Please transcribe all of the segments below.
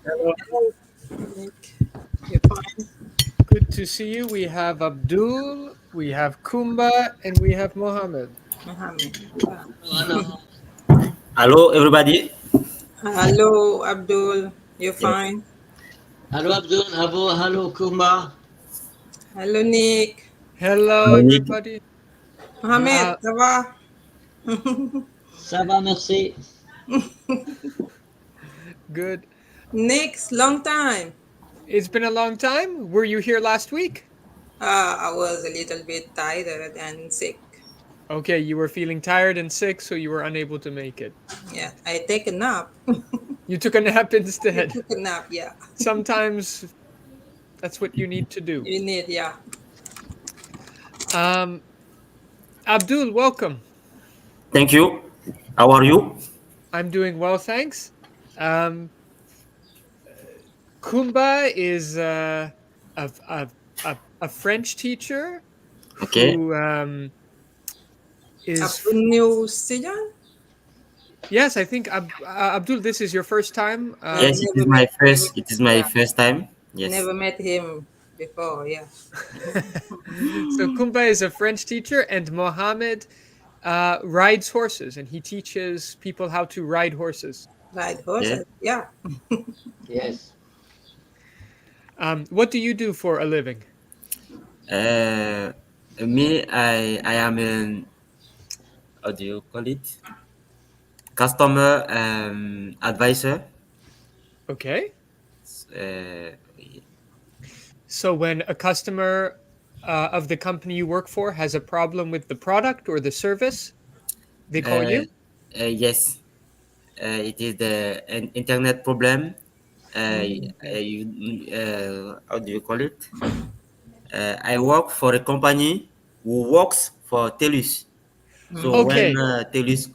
Hello. You're fine. Good to see you. We have Abdul, we have Kumba, and we have Mohammed. Mohammed. Hello. Hello, everybody. Hello, Abdul. You're Yes. fine. Hello, Abdul. Hello, Kumba. Hello, Nick. Hello, Hello, Nick. everybody. Mohammed, Uh, ça va? Ça va, merci. good. Nick, long time. It's been a long time. Were you here last week? I was a little bit tired and sick. Okay, you were feeling tired and sick, so you were unable to make it. Yeah, I take a nap. You took a nap I instead. took a nap, yeah. Sometimes that's what you need to do. You need, yeah. Um, Abdul, welcome. Thank you. How are you? I'm doing well, thanks. Um, Kumba is a French teacher Okay. who is. Abdul new student? Yes, I think Abdul, this is your first time. Yeah, Yes, it is my first. It is my yeah, first time. Yes. never met him before, yeah. So Kumba is a French teacher, and Mohammed rides horses, and he teaches people how to ride horses. Ride Yeah. horses, yeah. Yes. What do you do for a living? Uh, I am an, how do you call it? Customer advisor. Okay. Uh, So when a customer of the company you work for has a problem with the product or the service, they call uh, you. yes. It is an internet problem. How do you call it? I work for a company who works for TELUS. So when Okay. TELUS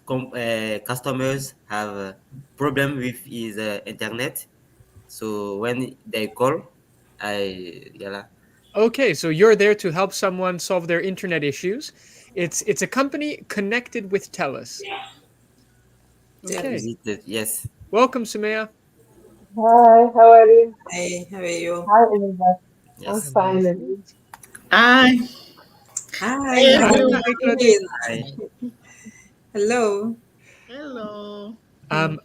customers have a problem with his internet, so when they call, yeah. Okay, so you're there to help someone solve their internet issues. It's a company connected with TELUS. Tell Okay. Is it? Yes. Welcome, Sumaya. Hi, how are you? Hey, how are you? Hi, everybody. I'm Yes. fine. And you? Hi, Hi, hey Hi, everyone. Marie-Claudine. Marie-Claudine. Hi. Hello. Hello. Um,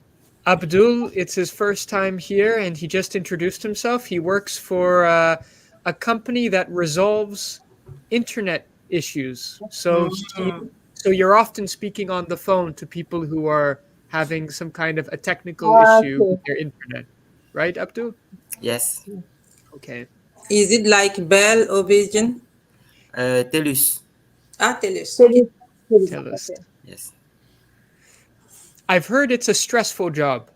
Abdul, it's his first time here, and he just introduced himself. He works for a company that resolves internet issues. Mhm. So you're often speaking on the phone to people who are having some kind of a technical issue with Okay. their internet, right, Abdul? Yes. Okay, Is it like Bell or Vision? TELUS. Ah, TELUS. Okay. Finish. Finish. tell us. Okay. Yes. I've heard it's a stressful job.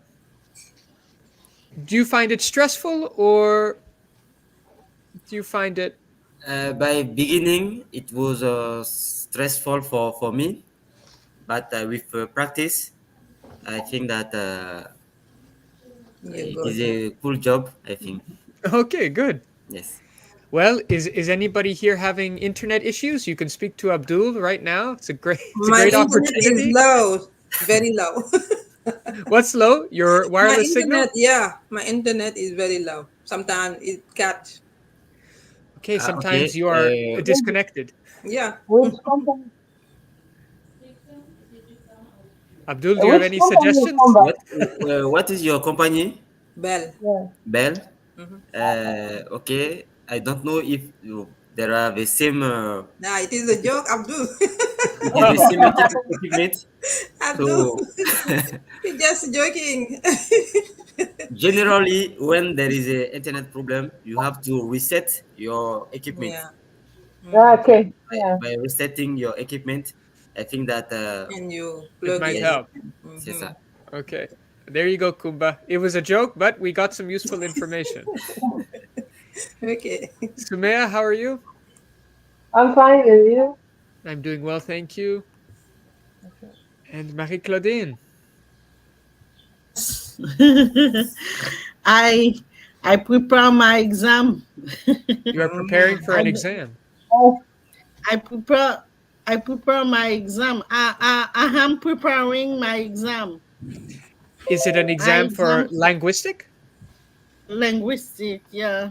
Do you find it stressful, or do you find it By beginning, it was stressful for me, but with practice, I think that You're it good. is a cool job. I think. okay? Good. Yes. Well, is anybody here having internet issues? You can speak to Abdul right now. It's a My great internet is opportunity. low, very low. What's low? Your My wireless signal? internet, yeah, my internet is very low. Sometimes it cut. Okay, Okay. sometimes you are Which, disconnected. Yeah, which company? Abdul, do you have Which any company you suggestions? come back? What is your company? Bell. Yeah. Bell. Mhm. Okay. I don't know if there are the same. Nah, it is a joke, Abdul. It is the same equipment. Abdul, So you're just joking. generally, when there is a internet problem, you have to reset your equipment. Yeah. Yeah, Mhm. okay. Yeah. By resetting your equipment, I think that And you It plug might it yes, in. help. c'est Hmm. ça. Okay. There you go, Kumba. It was a joke, but we got some useful information. Okay. Sumaya, how are you? I'm fine. And you? I'm doing well, thank you. And Marie-Claudine. I I prepare my exam. You are preparing Mhm. for I an d- exam. Oh, I prepare my exam. I am preparing my exam. Is it an My exam for exam. linguistic? linguistic, yeah,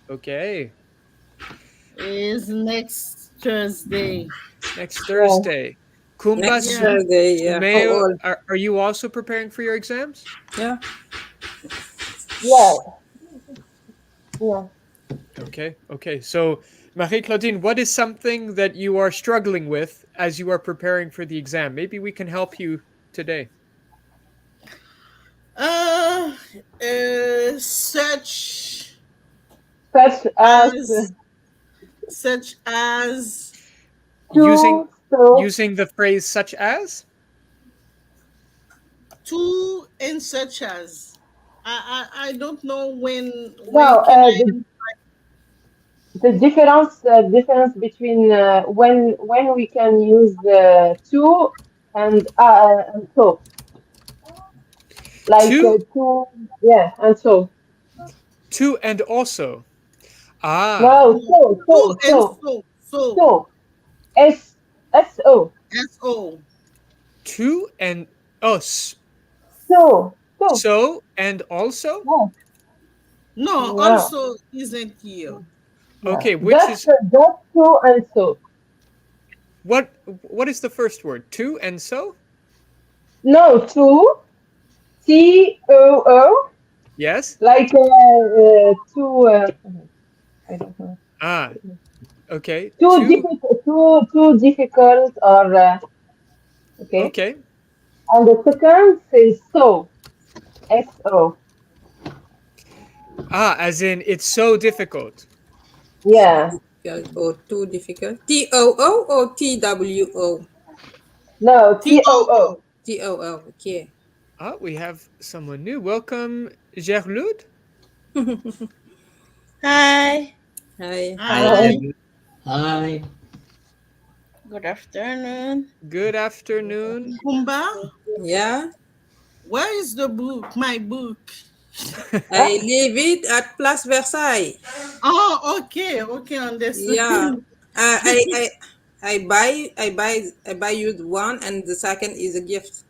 Okay. is next Thursday. Next Thursday. Kumba, Next Yeah. Thursday, yeah. How Sumeo, old? are you also preparing for your exams? Yeah. Yeah. Yeah. Okay, okay. So, Marie-Claudine, what is something that you are struggling with as you are preparing for the exam? Maybe we can help you today. Uh, such Such as such as Using so, using the phrase such as? to and such as. I don't know when no, can I. the difference between when we can use the to and so, like To to, yeah, and so. to and also. Ah, No, To and so so, S O, so. to and us. so, So and also? yeah, No, yeah, also isn't here. yeah. Okay, which is Just to and so. what is the first word? To and so? No, to, T-O-O, Yes? like to, I don't know. Ah, okay. Too To difficult, too difficult, or okay. okay. And the second is so, S-O. Ah, as in it's so difficult. Yeah. Difficult or too difficult? T-O-O or T-W-O? No, T-O-O. T-O-O. T-O-O, okay. Ah, we have someone new. Welcome, Gerlude. Hi, Hi. Hi, Hi. Hi. Jerry. Hi. good afternoon. Good afternoon. Kumba, Yeah. where is the book? My book. I leave it at Place Versailles. Oh, okay, okay, understand. Yeah. I buy you one, and the second is a gift.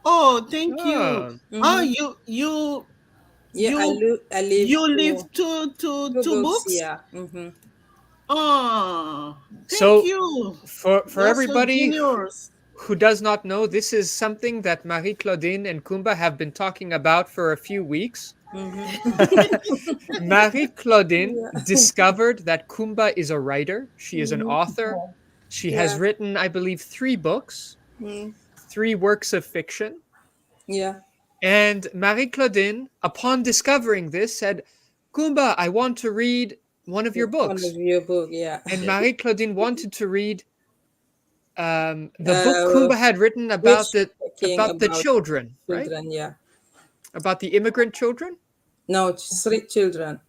Oh, thank you. Ah, Oh, Mm-hmm. Yeah, you I leave you live two, two two two books. books? Yeah. Mm-hmm. Oh, thank so you. for You're so everybody generous. who does not know, this is something that Marie-Claudine and Kumba have been talking about for a few weeks. Mm-hmm. Marie-Claudine Yeah. discovered that Kumba is a writer. She is an Mm-hmm. author. She has Yeah. written, I believe, 3 books, Mm. 3 works of fiction. Yeah. And Marie-Claudine, upon discovering this, said, Kumba, I want to read one of your One of books. your book. Yeah. And Marie-Claudine wanted to read the book Uh, Kumba had written which talking about the about children, right? children? Yeah. About the immigrant children? No, street children.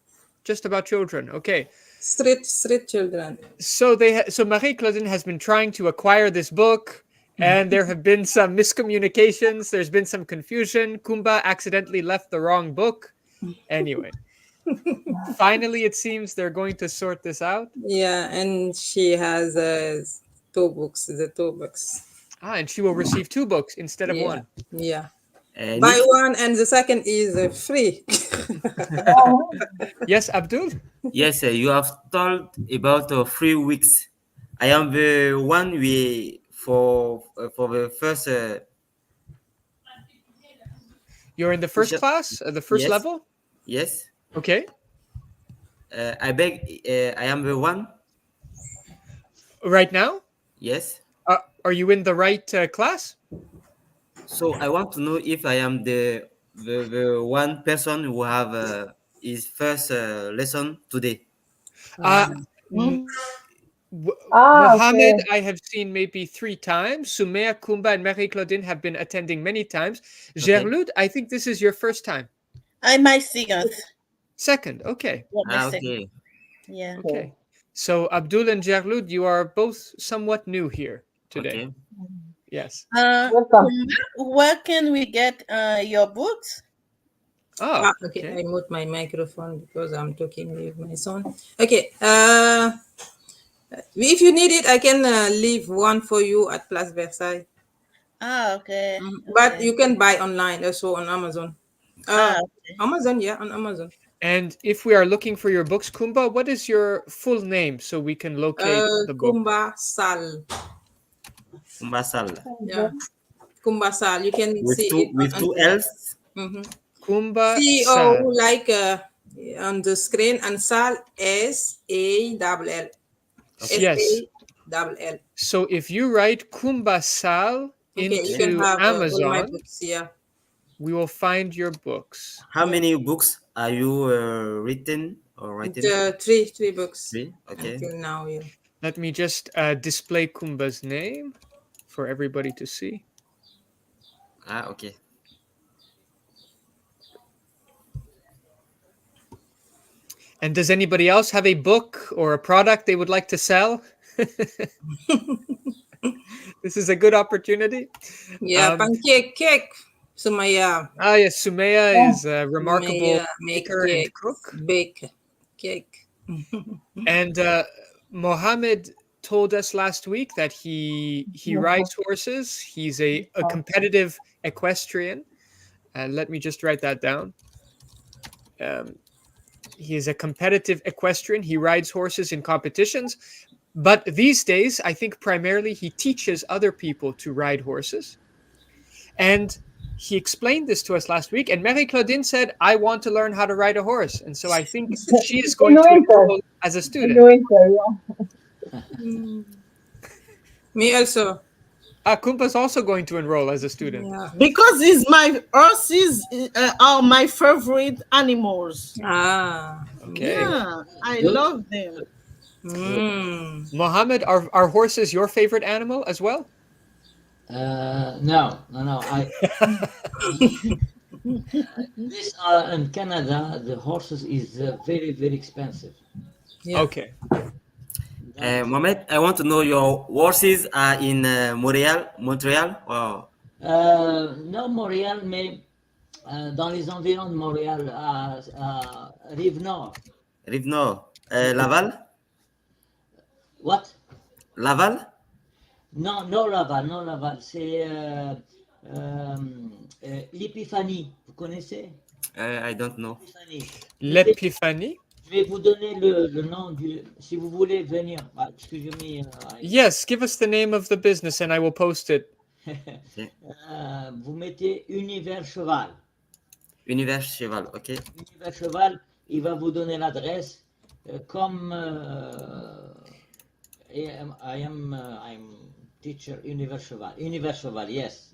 Just about children. Okay. Street children. So Marie-Claudine has been trying to acquire this book, and there have been some miscommunications. There's been some confusion. Kumba accidentally left the wrong book. Anyway, finally, it seems they're going to sort this out. Yeah, and she has two books. The two books. Ah, and she will receive 2 books instead of Yeah. one. Yeah. And Buy if, one, and the second is free. Oh, Yes, Abdul? yes, you have told about 3 weeks. I am the one we for the first. You're in the first class, the first Yes, level? yes. Okay. I beg. I am the one. Right now? Yes. Are you in the right class? So I want to know if I am the one person who have his first lesson today. Uh, Hmm? Mohammed, okay. I have seen maybe 3 times. Sumea, Kumba, and Marie-Claudine have been attending many times. Okay. Gerlude, I think this is your first time. I my second. Second, okay. Yeah, my second. Okay. Yeah. Okay. So Abdul and Gerlude, you are both somewhat new here today. Okay. Yes. Welcome. Where can we get your books? Oh, Okay, okay. I mute my microphone because I'm talking with my son. Okay. If you need it, I can leave one for you at Place Versailles. Ah, okay. But Okay. you can buy online also on Amazon. Ah, Amazon, yeah, on Amazon. And if we are looking for your books, Kumba, what is your full name so we can locate the book? Kumba Sal. Kumbasal. Yeah, Kumba Sal. You can With see two it with on two internet. L's. Mm-hmm. Kumba CEO, Sal. like on the screen, and Sal SALL. Okay. Yes. SALL. So if you write Kumba Sal Okay, you can into have all my Amazon, books. Yeah. we will find your books. How many books are you written or writing? The three books 3. Okay. until now. Yeah. Let me just display Kumba's name for everybody to see. Okay. And does anybody else have a book or a product they would like to sell? This is a good opportunity. Yeah, pancake cake. Sumaya Yes, Sumaya is a remarkable make baker and cake, cook. bake cake. And Mohammed told us last week that he rides horses. He's a competitive equestrian. Let me just write that down. He is a competitive equestrian. He rides horses in competitions. But these days, I think primarily he teaches other people to ride horses. And he explained this to us last week. And Marie-Claudine said, I want to learn how to ride a horse. And so I think she is going to enroll as a In student. winter, yeah. Me also. Kumpa's also going to enroll as a student. Yeah. Because horses are my favorite animals. Okay. Yeah, I love them. Mohammed, are horses your favorite animal as well? No. This in Canada, the horses is very, very expensive. Yeah. Okay. Mohamed, I want to know your horses are in Montreal. Wow. Non, Montréal, mais dans les environs de Montréal, à Rive-Nord. Rive-Nord. Laval? What? Laval? Non, non Laval. C'est l'Épiphanie. Vous connaissez? I don't know. L'Épiphanie? Je vais vous donner le nom si vous voulez venir. Excusez-moi. Yes, give us the name of the business and I will post it. Vous mettez Univers Cheval. Univers Cheval, ok. Univers Cheval, il va vous donner l'adresse comme I'm teacher Univers Cheval. Univers Cheval, yes.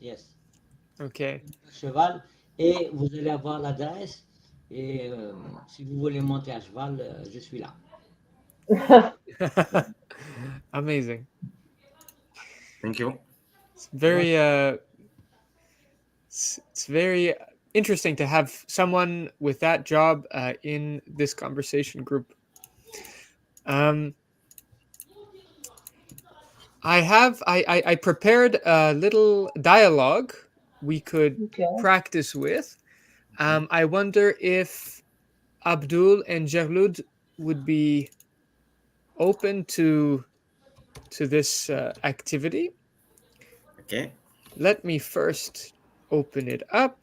Okay. Cheval, et vous allez avoir l'adresse. Et si vous voulez monter à cheval, je suis là. Amazing. Thank you. It's very it's very interesting to have someone with that job in this conversation group. I prepared a little dialogue we could practice with. I wonder if Abdul and Jarlud would be open to this activity. Okay. Let me first open it up.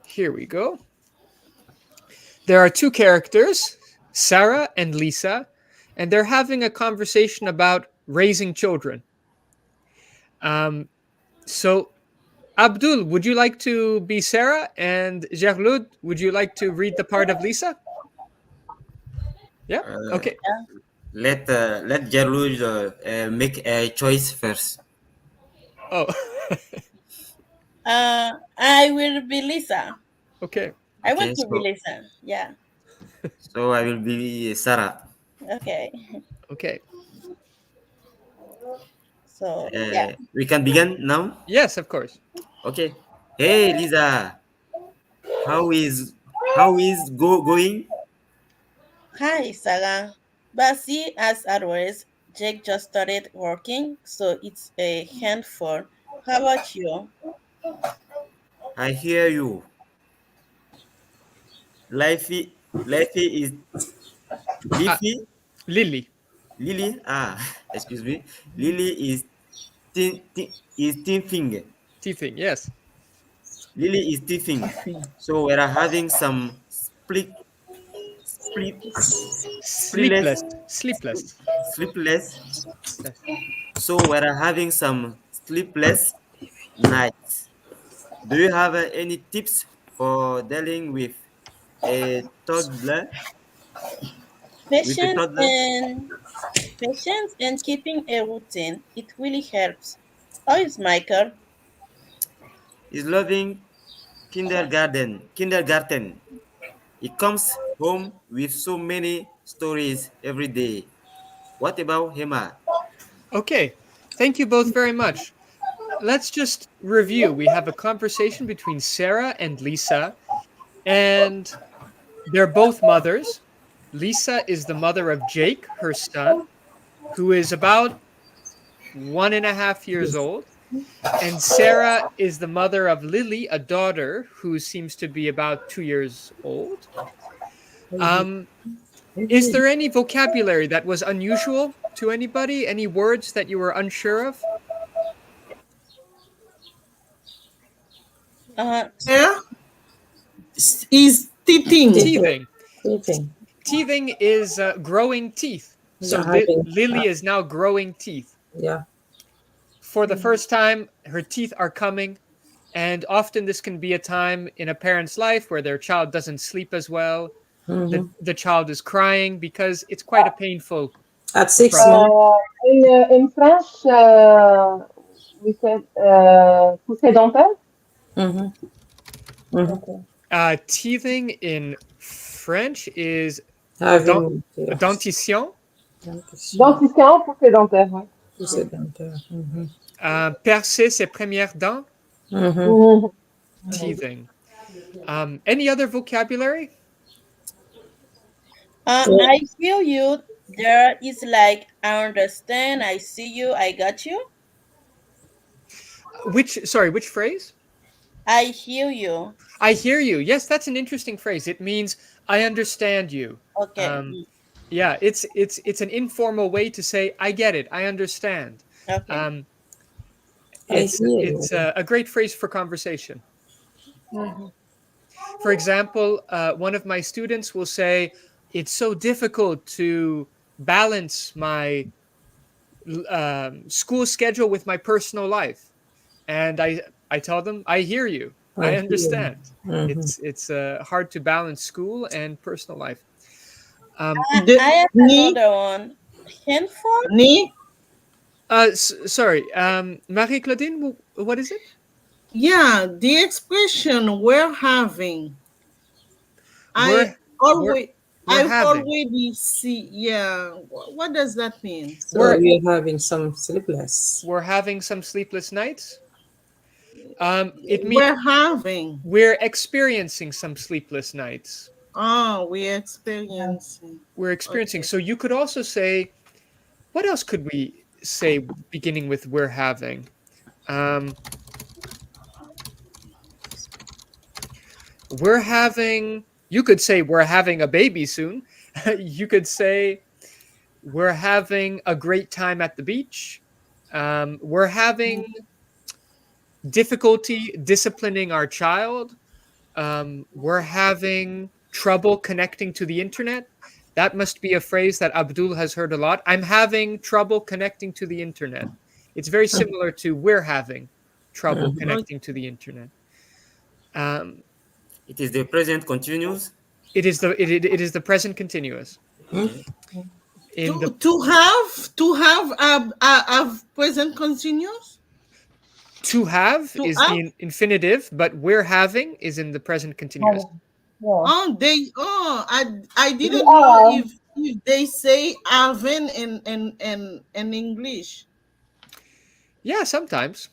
Here we go. There are two characters, Sarah and Lisa, and they're having a conversation about raising children. So, Abdul, would you like to be Sarah? And Jarlud, would you like to read the part of Lisa? Yeah? Okay. Let Jarlud make a choice first. Oh. I will be Lisa. Okay. I want to be Lisa. Yeah. So I will be Sarah. Okay. Okay. So yeah. We can begin now? Yes, of course. Okay. Hey Lisa. How is going? Hi, Sarah. But see, as always, Jake just started working, so it's a handful. How about you? I hear you. Life is leafy. Lily. Lily, excuse me. Lily is teething. Teething, yes. Lily is teething, so we're having some split, splitless, Sleepless. Sleepless. sleepless. Yes. So we're having some sleepless nights. Do you have any tips for dealing a toddler? With a Patience toddler, and patience and keeping a routine. It really helps. How is Michael? is loving kindergarten. He comes home with so many stories every day. What about Hema? Okay. Thank you both very much. Let's just review. We have a conversation between Sarah and Lisa, and they're both mothers. Lisa is the mother of Jake, her son, who is about 1.5 years old. And Sarah is the mother of Lily, a daughter who seems to be about 2 years old. Um, is there any vocabulary that was unusual to anybody? Any words that you were unsure of? Uh, There is teething. Teething. Teething. Teething is growing teeth. So Yeah, having, Lily is now growing teeth. yeah. For the first time, her teeth are coming. And often this can be a time in a parent's life where their child doesn't sleep as well. Mm-hmm. The child is crying because it's quite a painful At 6 months. process. In French, we said poussée dentaire. Mm-hmm. Mm-hmm. Okay. Teething in French is Having dentition. Dentition, poussée dentaire. Ouais. Poussée dentaire. Mm-hmm. Percer ses premières dents. Mm-hmm. Mhm. Teething. Any other vocabulary? I feel you. There is like, I understand, I see you, I got you. Which phrase? I hear you. I hear you. Yes, that's an interesting phrase. It means I understand you. Okay. Yeah, it's an informal way to say I get it. I understand. Okay. I It's hear it's you. a great phrase for conversation. Mhm. For example, one of my students will say, "It's so difficult to balance my school schedule with my personal life," and I tell them, "I hear you. I I hear you. understand. Mm-hmm. It's hard to balance school and personal life." The, I have ni, another one. Handphone? ni, Sorry, Marie Claudine, what is it? yeah, the expression we're having. I We're we're always, we're I've having already see. Yeah, what does that mean? So we're we're having some sleepless. we're having some sleepless nights. It means We're having. we're experiencing some sleepless nights. Oh, we're experiencing. We're experiencing. Okay. So you could also say, what else could we say beginning with we're having? Um, we're having. You could say we're having a baby soon. You could say we're having a great time at the beach. We're having difficulty disciplining our child. We're having trouble connecting to the internet. That must be a phrase that Abdul has heard a lot. I'm having trouble connecting to the internet. It's very similar to we're having trouble Mm-hmm. connecting to the internet. Um, It is the present continuous. it is the present continuous. Okay. In the To have a present continuous. to have To is have. the infinitive, but we're having is in the present continuous. Yeah. I We didn't know are. if they say having in English. Yeah, sometimes.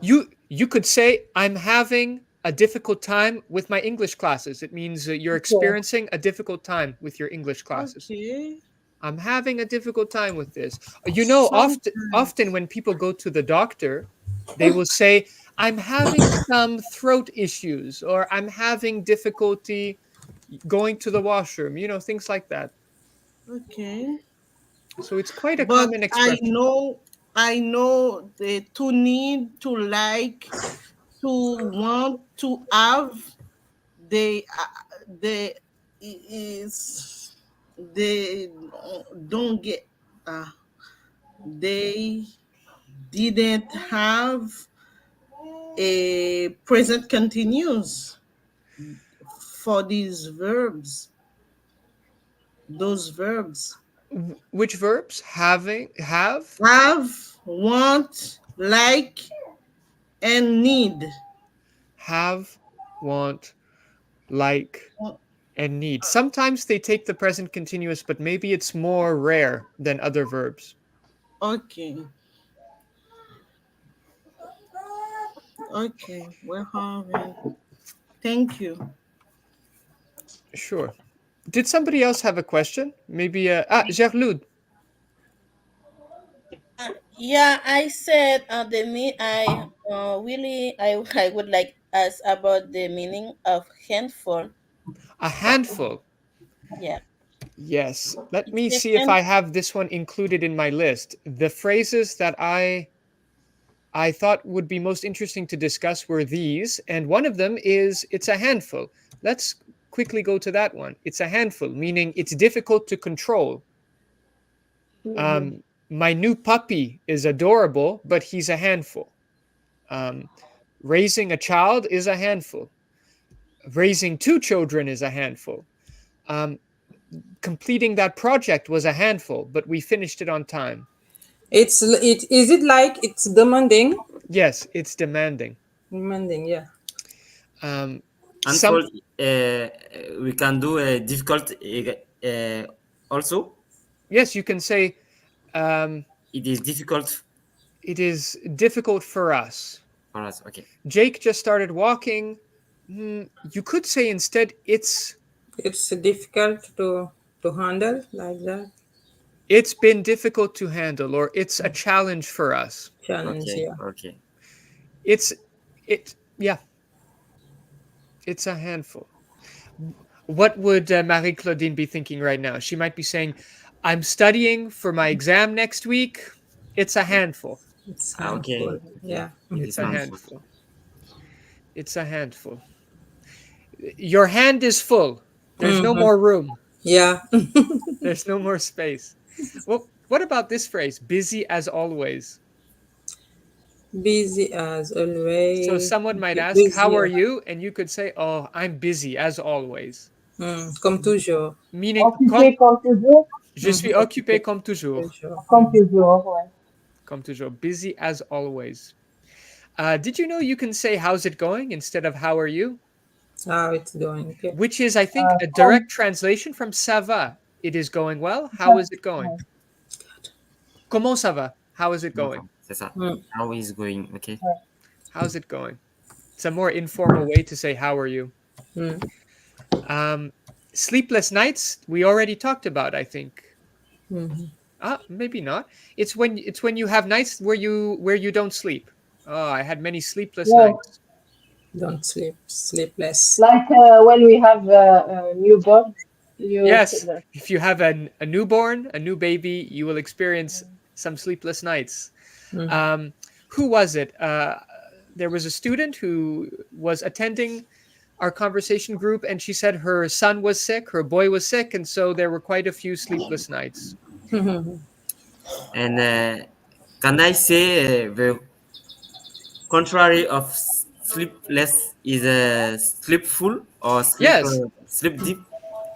You could say I'm having a difficult time with my English classes. It means you're experiencing a difficult time with your English classes. Okay. I'm having a difficult time with this. Sometimes. Often when people go to the doctor, they will say I'm having some throat issues or I'm having difficulty going to the washroom, things like that. Okay. So it's quite a But common I expression. know I know the to need to like to want to have, they is they don't get they didn't have a present continuous for these verbs, those verbs. Which verbs? Having, have, Have, want, like, and need. have, want, like, and need. Sometimes they take the present continuous, but maybe it's more rare than other verbs. Okay. Okay, we're having. Thank you. Sure. Did somebody else have a question? Maybe Gerlude. Yeah, I said I would like ask about the meaning of handful. A handful. Yeah, Yes. Let it's me a see if hand. I have this one included in my list. The phrases that I thought would be most interesting to discuss were these, and one of them is it's a handful. Let's quickly go to that one. It's a handful, meaning it's difficult to control. My new puppy is adorable, but he's a handful. Raising a child is a handful. Raising two children is a handful. Completing that project was a handful, but we finished it on time. Is it like it's demanding? Yes, it's demanding. Demanding, yeah. And Some for we can do a difficult also. yes, you can say It is difficult it is difficult for us. for us. Okay. Jake just started walking. You could say instead It's difficult to handle like that. it's been difficult to handle, or it's a challenge for us. Challenge, Okay. yeah. Okay. Yeah, it's a handful. What would Marie-Claudine be thinking right now? She might be saying, I'm studying for my exam next week. It's a handful. It's Okay. handful, yeah. It's It's a handful. handful. It's a handful. Your hand is full. There's no more room. Yeah. There's no more space. Well, what about this phrase? Busy as always. Busy as always. So someone might ask, Busy, how are you? And you could say, oh, I'm busy as always. Comme toujours. Meaning, Occupé comme toujours. je suis occupé comme toujours. Toujours. Comme toujours, ouais. Comme toujours. Busy as always. Did you know you can say, how's it going? Instead of, how are you? How it's going. Okay. Which is, I think, a direct translation from ça va. It is going well. How is it going? Comment ça va? How is it going? C'est ça. How is going? Okay. How's it going? It's a more informal way to say, how are you? Sleepless nights, we already talked about, I think. Maybe not. It's when you have nights where you don't sleep. Oh, I had many sleepless nights. Don't sleep. Sleepless. Like when we have a newborn. Yes, if you have a newborn, a new baby, you will experience some sleepless nights. Who was it? There was a student who was attending our conversation group, and she said her son was sick, her boy was sick, and so there were quite a few sleepless nights. And can I say the contrary of sleepless is sleepful or sleep, Yes. sleep deep?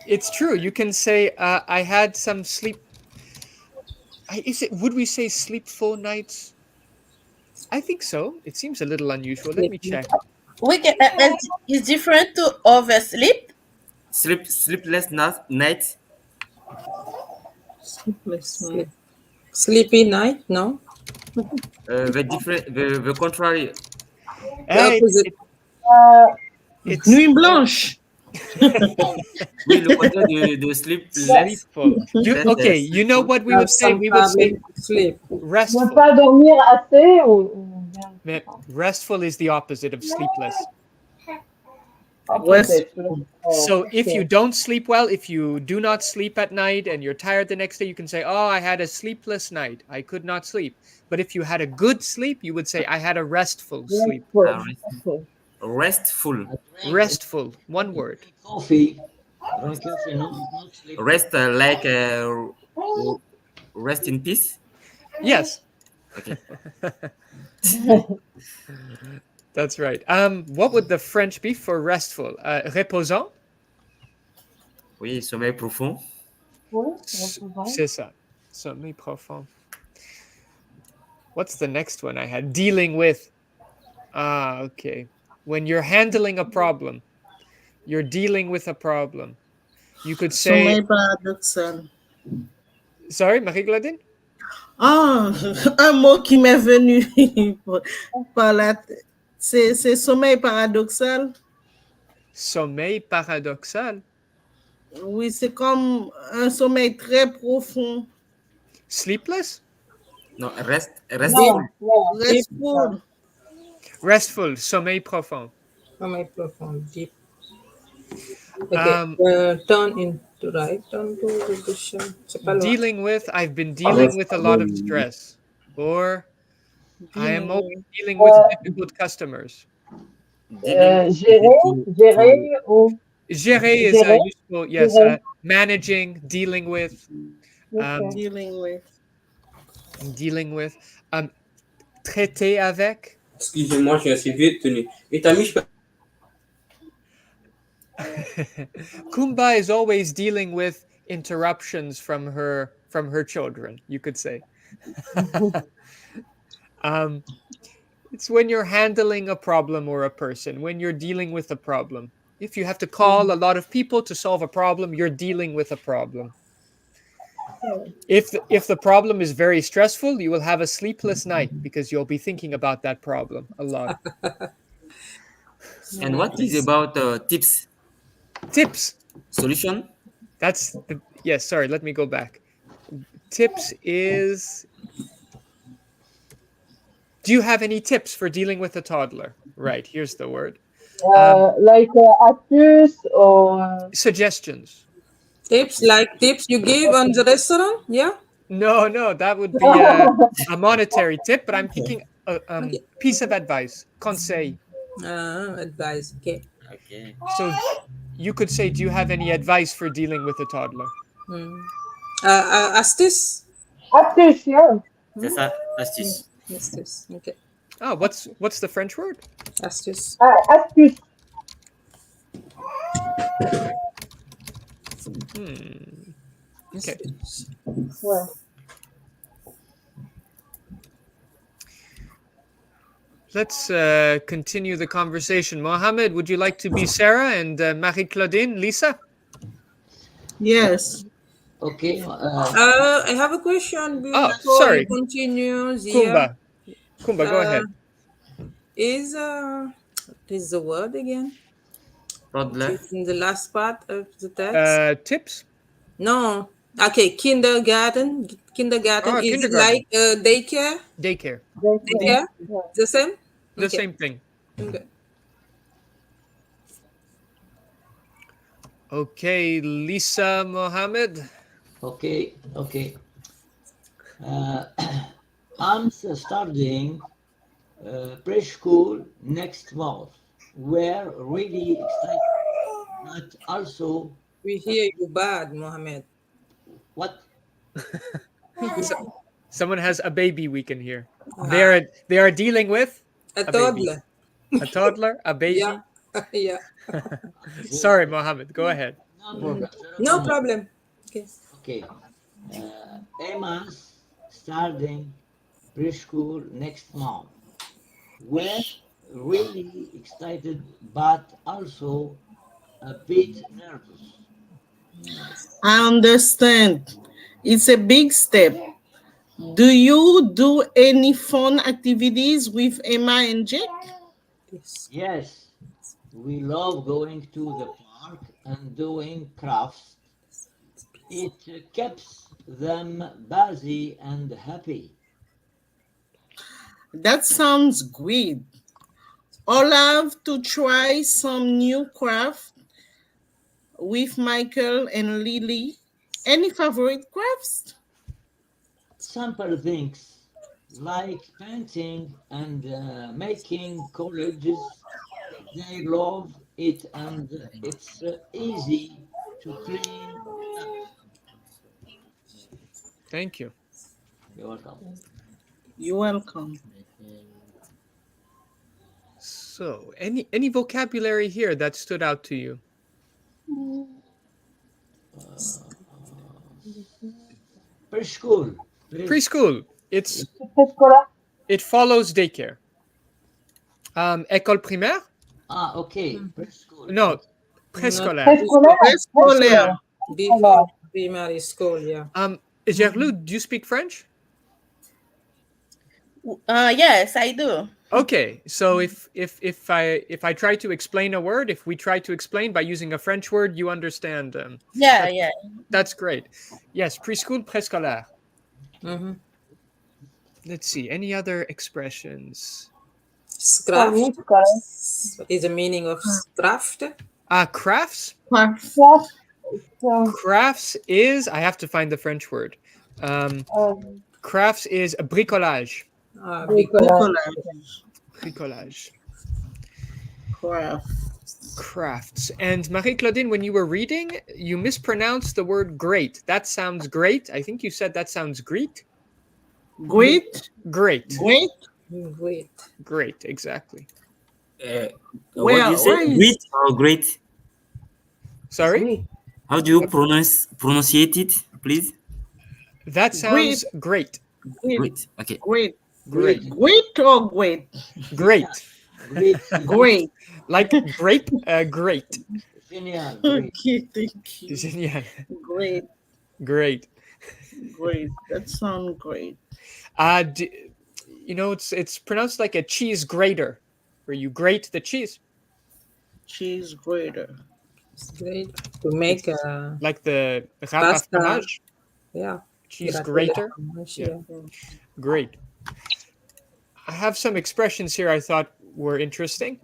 It's true. You can say, I had some sleep. Would we say sleepful nights? I think so. It seems a little unusual. Let me check. We can. It's different to oversleep. Sleepless night. Sleepless night. Sleepy night, no? The contrary. Opposite. It's Nuit blanche. Oui, le côté de sleepless. sleepful. Okay, you know what we would say? We would say sleep. Ne restful. pas dormir assez ou... Restful is the opposite of sleepless. Opposite. So if you Okay. don't sleep well, if you do not sleep at night and you're tired the next day, you can say, "Oh, I had a sleepless night. I could not sleep." But if you had a good sleep, you would say, "I had a restful sleep." Restful. Rest, Okay. restful. Restful, one word. Drink coffee. Drink coffee, not sleep. Rest like rest in peace. Yes, Okay. that's right. What would the French be for restful? Reposant? Oui, sommeil profond. Ouais, reposant. C'est ça. Sommeil profond. What's the next one I had? Dealing with. Ah, okay. When you're handling a problem, you're dealing with a problem. You could say, Sommeil paradoxal. sorry, Marie-Claudine? Ah, un mot qui m'est venu par la tête. C'est sommeil paradoxal. Sommeil paradoxal. Oui, c'est comme un sommeil très profond. Sleepless? No, restful. Non, non, deep. Restful. Restful. Sommeil profond. Sommeil profond, deep. Ok. Um, Turn into right, turn to the question. C'est pas loin. Dealing with, I've been dealing with a lot of stress. Or I am always dealing with difficult customers. Dealing Gérer ou Gérer is gérer. useful. Yes, Gérer. managing, dealing with, Okay. Dealing with. dealing with. Traiter avec. Excusez-moi, je suis assez vite tenu. Et t'as mis, je peux... Kumba is always dealing with interruptions from her children, you could say. It's when you're handling a problem or a person, when you're dealing with a problem. If you have to call a lot of people to solve a problem, you're dealing with a problem. If the problem is very stressful, you will have a sleepless night because you'll be thinking about that problem a lot. And what is about tips? Tips. Solution? That's the yes, sorry, let me go back. Tips is, do you have any tips for dealing with a toddler? Right, here's the word. Like astuce or Suggestions. Tips, like tips you give on the restaurant? Yeah? No, that would be a monetary tip, but I'm thinking a piece of advice, conseil. Advice. Okay. Okay. So you could say, do you have any advice for dealing with a toddler? Astuce? astuce, yeah. C'est ça, astuce. Astuce. Okay. Oh, what's the French word? Astuce. Astuce. Okay. Ouais. Let's continue the conversation. Mohammed, would you like to be Sarah and Marie-Claudine, Lisa? Yes. Okay. I have a question before sorry. you continue. Zia. Kumba, go ahead. What is the word again? Toddler. It's in the last part of the text. Tips? No. Okay, kindergarten. Kindergarten is kindergarten. like daycare. Daycare. Daycare. The same. The same thing. Okay. Okay, Lisa Mohammed. Okay. I'm starting preschool next month. We're really excited, but also We hear you bad, Mohammed. what? Someone has a baby we can hear. They are dealing with A baby. toddler. A toddler, a baby. Yeah. Yeah. Sorry, Mohammed, go ahead. No problem. Okay. Okay. Emma's starting preschool next month. We're really excited, but also a bit nervous. I understand. It's a big step. Do you do any fun activities with Emma and Jake? Yes, we love going to the park and doing crafts. It keeps them busy and happy. That sounds great. Olav to try some new craft with Michael and Lily. Any favorite crafts? Simple things like painting and making collages. They love it and it's easy to clean up. Thank you. You're welcome. You're welcome. So, any vocabulary here that stood out to you? Preschool, please. Preschool. Préscolaire. It follows daycare. École primaire? Ah, okay. Preschool. No, préscolaire. Préscolaire. Préscolaire. Before primary school, yeah. Gerlou, do you speak French? Yes, I do. Okay, so if I try to explain a word, if we try to explain by using a French word, you understand. Yeah, yeah. That's great. Yes, preschool, préscolaire. Mm-hmm. Let's see, any other expressions? Craft Fourni, scolaire. is the meaning of craft. Crafts? Craft. Classe. So, Crafts is, I have to find the French word. Crafts is bricolage. bricolage. Bricolage. Craft. Crafts. And Marie-Claudine, when you were reading, you mispronounced the word great. That sounds great. I think you said that sounds great. Great. Great. Great. Great. Great, exactly. What do you say? where is- Great or great? Sorry? Oui. How do you pronunciate it, please? That sounds great. Great. Okay. Great. Great. Great or great? Great. Great. Great. Like grape, great. Genial. Great. Okay, thank you. Génial. Great. Great. Great. That sounds great. You know, it's pronounced like a cheese grater, where you grate the cheese, Cheese grater. It's great to make like the râpe à Pasta. fromage, yeah. cheese gratin grater. de fromage, Yeah. yeah. Great. I have some expressions here I thought were interesting.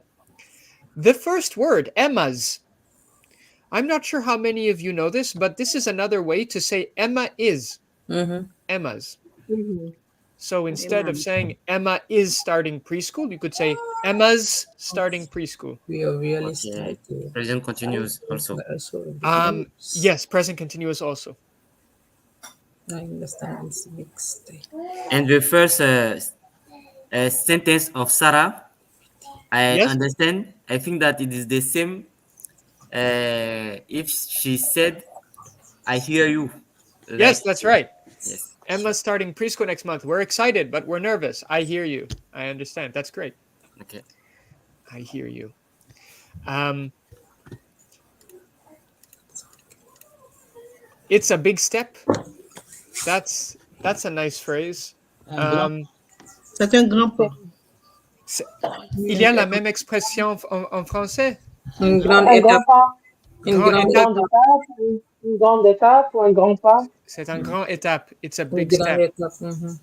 The first word, Emma's. I'm not sure how many of you know this, but this is another way to say Emma is. Mm-hmm. Emma's. Mhm. So instead of Emma. saying Emma is starting preschool, you could say Emma's starting preschool. We are really Okay. started. Present continuous also. Yes, present continuous also. I understand it's a big step. And the first sentence of Sarah, I Yes. understand. I think that it is the same if she said, I hear you. Yes, that's right. Yes. Emma's starting preschool next month. We're excited, but we're nervous. I hear you. I understand. That's great. Okay. I hear you. It's a big step. That's a nice phrase. C'est un grand pas. Il y a la même expression en français. Une grande Un étape. grand pas. Une Grand grande Une étape. grande étape. Une grande étape ou un grand pas. C'est un grand étape. It's a Une big grande step. étape. Mhm.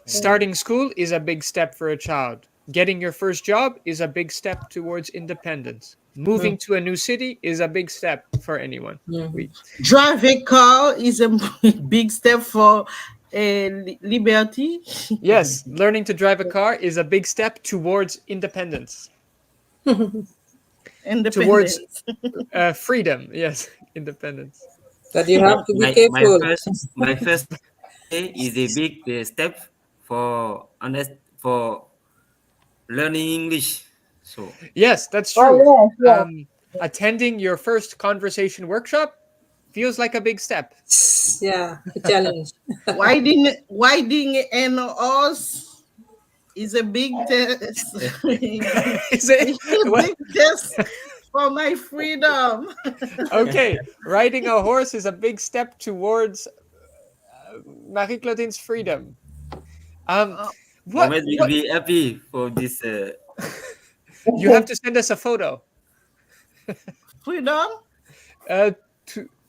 Starting school is a big step for a child. Getting your first job is a big step towards independence. Moving to a new city is a big step for anyone. Mhm. Drive a car is a big step for liberty. Yes, learning to drive a car is a big step towards independence. Independence. Freedom. Yes, independence. But you have to be My careful. first day is a big step for learning English. So Yes, that's Oh, true. yes, yes. Attending your first conversation workshop feels like a big step. Yeah, a challenge. Riding an horse is a big test. Is it? It's a Well, big test for my freedom. okay, riding a horse is a big step towards Marie-Claudine's freedom. What Mohamed will be happy for this. you have to send us a photo. Freedom?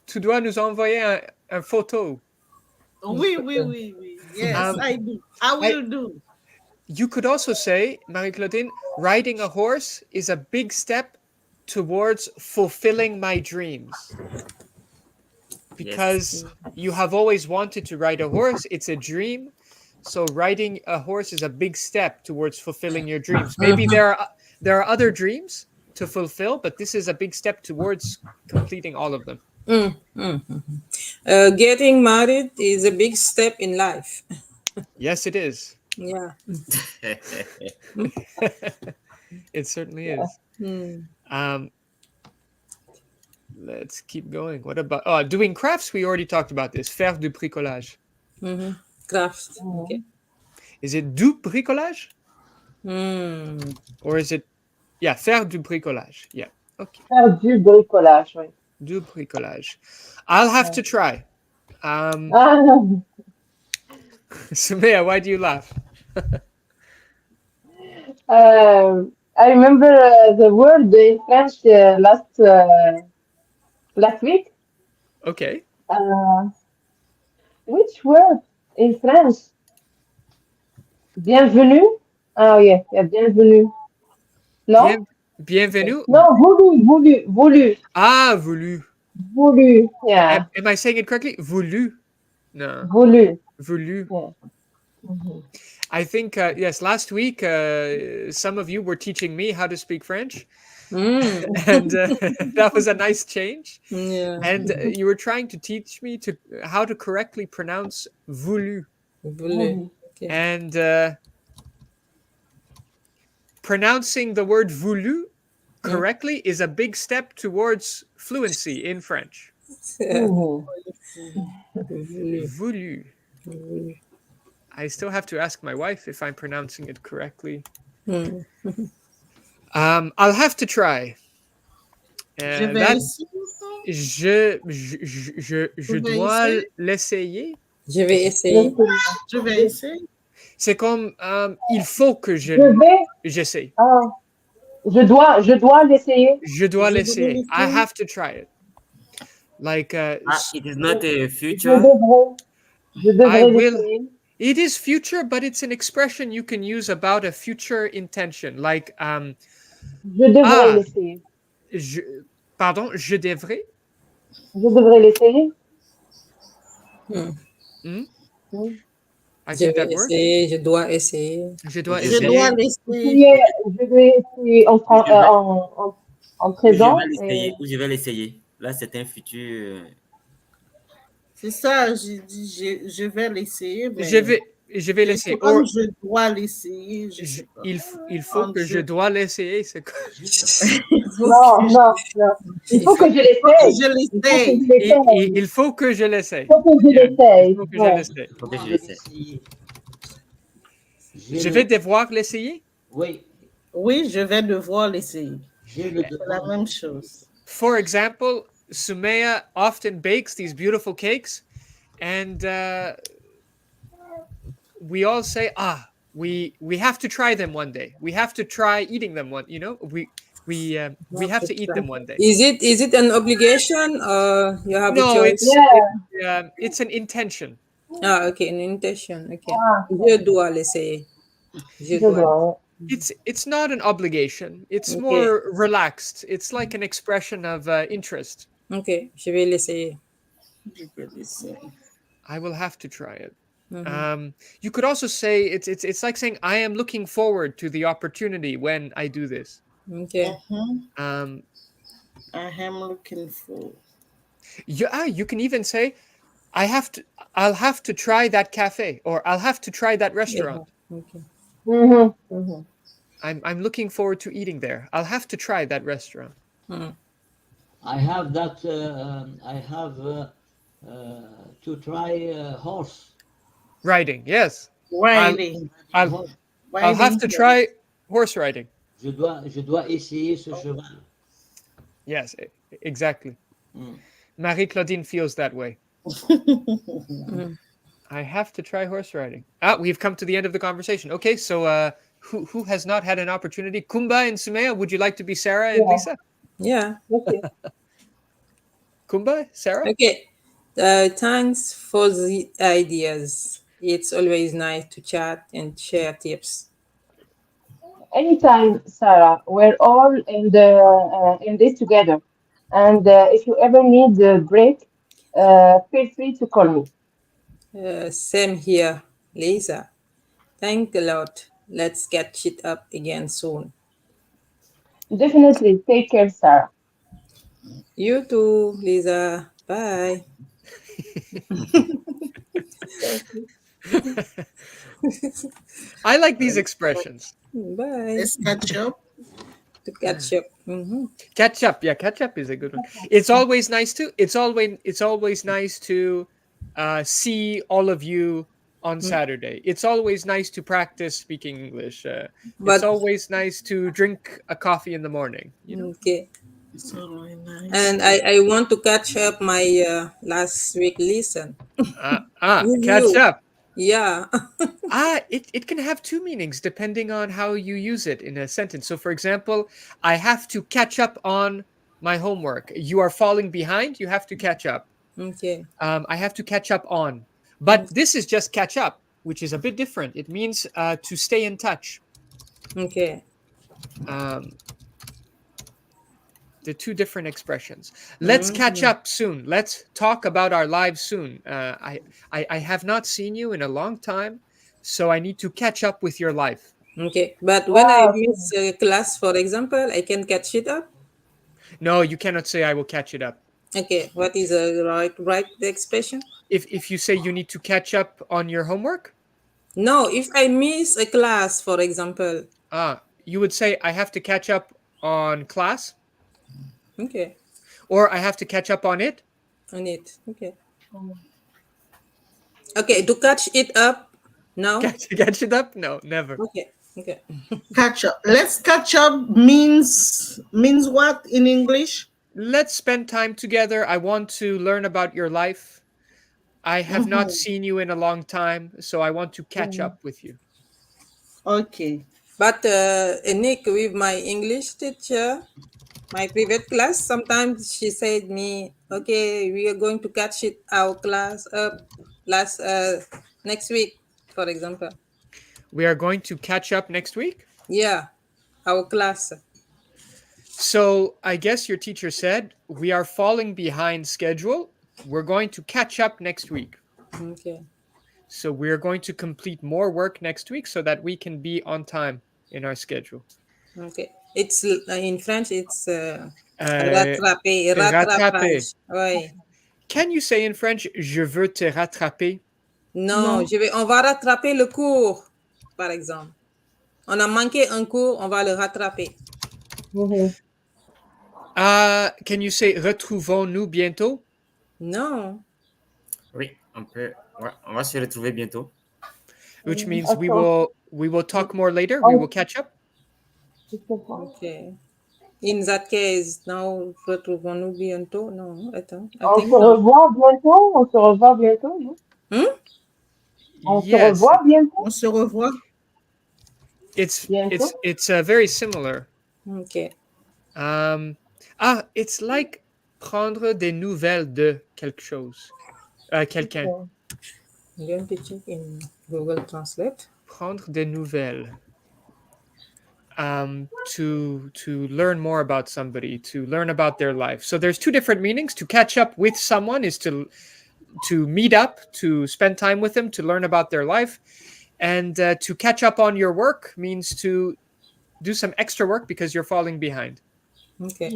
Tu dois nous envoyer un photo. Oui. Yes, Um, I do. I will do. You could also say, Marie-Claudine, riding a horse is a big step towards fulfilling my dreams. Because you have always wanted to ride a horse. It's a dream. So riding a horse is a big step towards fulfilling your dreams. Maybe there are other dreams to fulfill, but this is a big step towards completing all of them. Getting married is a big step in life. Yes, it is. Yeah. It certainly is. Let's keep going. What about doing crafts? We already talked about this. Faire du bricolage. Craft. Okay. Is it du bricolage? Or is it, faire du bricolage. Yeah. Okay. Faire du bricolage, oui. Du bricolage. I'll have to try. Sumaya, why do you laugh? I remember the word in French last week. Okay. Which word in French? Bienvenue? Oh, yeah, bienvenue. No? Bienvenue? No, voulu. Ah, voulu. Voulu, yeah. Am I saying it correctly? Voulu? No. Voulu. Voulu. Yeah. I think, yes, last week, some of you were teaching me how to speak French. And that was a nice change. Yeah. And you were trying to teach me how to correctly pronounce voulu. Voulu. Okay. And pronouncing the word voulu correctly is a big step towards fluency in French. Voulu. I still have to ask my wife if I'm pronouncing it correctly. I'll have to try. Je dois l'essayer. Je vais essayer. Je vais essayer. C'est comme il faut que j'essaye. Je dois l'essayer. Je dois l'essayer. I have to try it. Like it is not a future. Je devrais l'essayer. It is future, but it's an expression you can use about a future intention. Like je devrais l'essayer. Pardon, je devrais? Je devrais l'essayer. I think that works. Je dois essayer. Je dois Je essayer. dois l'essayer. Je dois essayer en présent. Je vais l'essayer. Là, c'est un futur. C'est ça, j'ai dit, je vais l'essayer. Je vais l'essayer. Comme je dois l'essayer, je sais pas. Il faut que je dois l'essayer, c'est quoi? Non. Il faut que je l'essaye. Il faut que je l'essaye. Je vais devoir l'essayer? Oui, je vais devoir l'essayer. C'est la même chose. For example, Sumaya often bakes these beautiful cakes, and we all say, we have to try them one day. We have to try eating them we have to eat them one day. Is it an obligation or you have a choice? It's an intention. Okay, an intention. Okay. Je dois l'essayer. It's not an obligation. It's more relaxed. It's like an expression of interest. Okay, je vais l'essayer. I will have to try it. You could also say it's like saying I am looking forward to the opportunity when I do this. Okay. I am looking forward. You can even say I'll have to try that cafe, or I'll have to try that restaurant. Okay. I'm looking forward to eating there. I'll have to try that restaurant. I have that. To try horse riding. Yes. Riding. I'll have to try horse riding. Je dois essayer ce cheval. Yes, exactly. Marie-Claudine feels that way. I have to try horse riding. We've come to the end of the conversation. Okay, so who has not had an opportunity? Kumba and Sumaya, would you like to be Sarah and Lisa? Yeah. Okay. Kumba, Sarah? Okay. Thanks for the ideas. It's always nice to chat and share tips. Anytime, Sarah. We're all in this together. And if you ever need a break, feel free to call me. Same here, Lisa. Thank a lot. Let's catch it up again soon. Definitely take care, Sarah. You too, Lisa. Bye. Thank you. I like these expressions. Bye. Let's catch up. To catch up. Catch up. Yeah, catch up is a good one. It's always nice to. It's always nice to see all of you on Saturday. It's always nice to practice speaking English. It's But always nice to drink a coffee in the morning. okay. It's always nice. And I want to catch up my last week lesson with Catch you. up. Yeah. It can have two meanings depending on how you use it in a sentence. So, for example, I have to catch up on my homework. You are falling behind. You have to catch up. Okay. I have to catch up on. But this is just catch up, which is a bit different. It means to stay in touch. Okay. The two different expressions. Let's catch up soon. Let's talk about our lives soon. I have not seen you in a long time, so I need to catch up with your life. Okay. But when I Wow. miss a class, for example, I can catch it up. No, you cannot say I will catch it up. Okay. What is a right expression? If you say you need to catch up on your homework, No, if I miss a class, for example. you would say I have to catch up on class, Okay. or I have to catch up on it. On it. Okay. Okay. To catch it up. No. Catch it up? No, never. Okay. Okay. Catch up. Let's catch up means what in English? Let's spend time together. I want to learn about your life. I have not seen you in a long time, so I want to catch up with you. Okay. But Nick, with my English teacher, my private class, sometimes she said me, okay, we are going to catch it our class up next week, for example. We are going to catch up next week. Yeah, our class. So I guess your teacher said we are falling behind schedule. We're going to catch up next week. Okay. So we're going to complete more work next week so that we can be on time in our schedule. Okay. It's in French. It's Rattraper. rattrapage. Oui. Can you say in French, je veux te rattraper? Non, on va rattraper le cours, par exemple. On a manqué un cours, on va le rattraper. Can you say retrouvons-nous bientôt? Non. Oui, on va se retrouver bientôt. Which means Okay. we will talk more later. We will catch up. Okay. In that case, now, retrouvons-nous bientôt? Non, attends. I On think se no. revoit bientôt. On se revoit bientôt. Non? On se Yes, revoit bientôt. On se revoit. it's very similar. Okay. It's like prendre des nouvelles de quelque chose, quelqu'un. I'm going to check in Google Translate. Prendre des nouvelles. To learn more about somebody, to learn about their life. So there's two different meanings. To catch up with someone is to meet up, to spend time with them, to learn about their life. And to catch up on your work means to do some extra work because you're falling behind. Okay.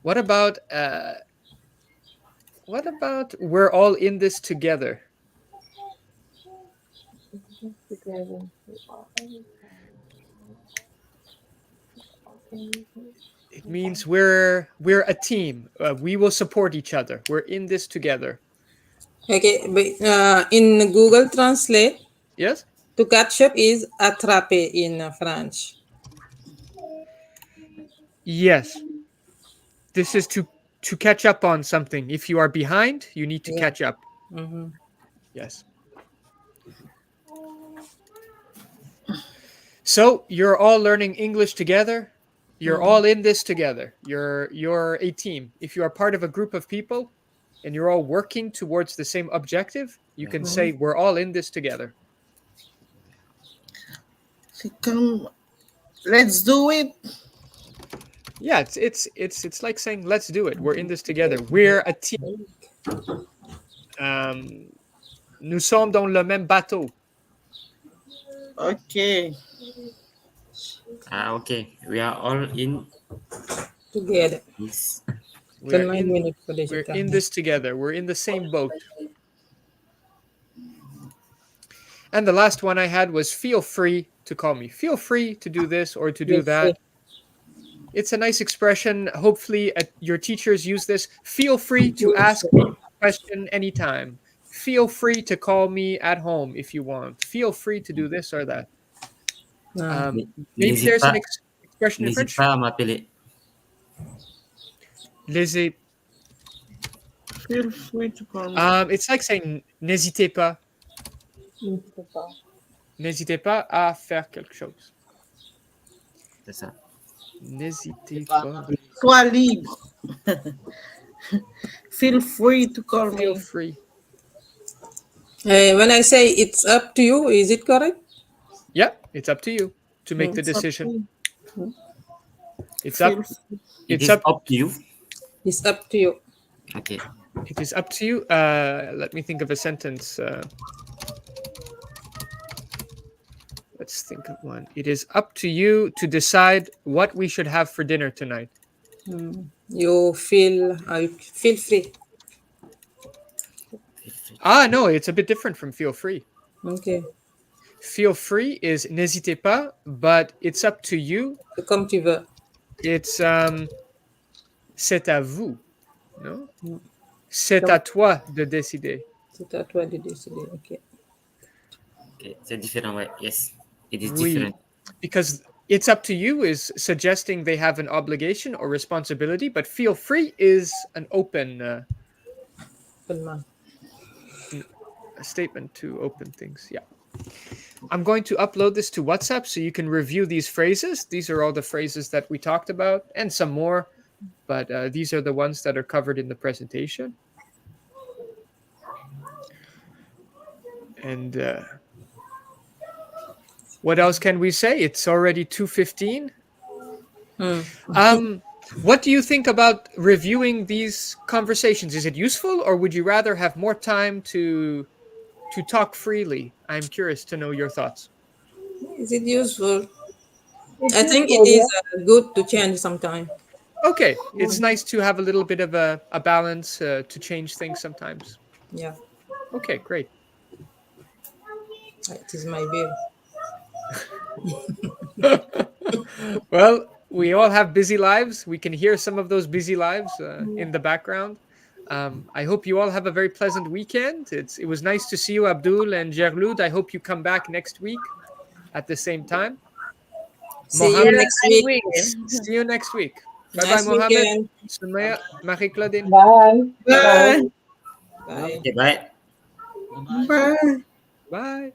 What about we're all in this together? It means we're a team. We will support each other. We're in this together. Okay. But, in Google Translate, Yes? to catch up is attraper in French. Yes. This is to catch up on something. If you are behind, you need to catch up. Mm-hmm. Yes. So you're all learning English together. You're all in this together. You're a team. If you are part of a group of people and you're all working towards the same objective, you can say we're all in this together. Come, let's do it. Yeah, it's like saying let's do it. We're in this together. We're a team. Nous sommes dans le même bateau. Okay. Okay. We are all in Together. this. We're Kan in, minute for this we're time. in this together. We're in the same boat. And the last one I had was feel free to call me. Feel free to do this or to do Feel that. free. It's a nice expression. Hopefully, your teachers use this. Feel free to ask me a question anytime. Feel free to call me at home if you want. Feel free to do this or that. Ah. Maybe N'hésite there's pas, an expression in n'hésite French. pas à m'appeler. Laissez. Feel free to call me. It's like saying n'hésitez pas. N'hésitez pas à faire quelque chose. C'est ça. N'hésitez pas pas. Sois libre. Feel free to call Feel me. free. When I say it's up to you, is it correct? Yeah, it's up to you to make the It's up to decision. you. It's Feel up. free. It It's is up. up to you. It's up to you. Okay. It is up to you. Let me think of a sentence. Let's think of one. It is up to you to decide what we should have for dinner tonight. You feel free. No, it's a bit different from feel free. Okay. Feel free is n'hésitez pas, but it's up to you. Comme tu veux. It's c'est à vous, no? C'est à toi de décider. C'est à toi de décider. Okay. Okay. C'est différent, ouais. Yes. It is Oui, different. because it's up to you is suggesting they have an obligation or responsibility, but feel free is an open Seulement. a statement to open things. Yeah. I'm going to upload this to WhatsApp so you can review these phrases. These are all the phrases that we talked about and some more, but these are the ones that are covered in the presentation. And what else can we say? It's already 2:15. What do you think about reviewing these conversations? Is it useful, or would you rather have more time to talk freely? I'm curious to know your thoughts. Is it useful? It's I think useful, it is yeah. good to change sometime. Okay, it's nice to have a little bit of a balance to change things sometimes. Yeah. Okay, great. It is my view. Well, we all have busy lives. We can hear some of those busy lives in the background. I hope you all have a very pleasant weekend. It was nice to see you, Abdul and Gerloud. I hope you come back next week at the same time. See you Mohammed, next I week. will. see you next week. Bye-bye, Nice Mohammed. weekend. Sumaya, Marie-Claudine. Bye. Bye. Bye. Bye. Okay, bye. Bye-bye. Bye. Bye.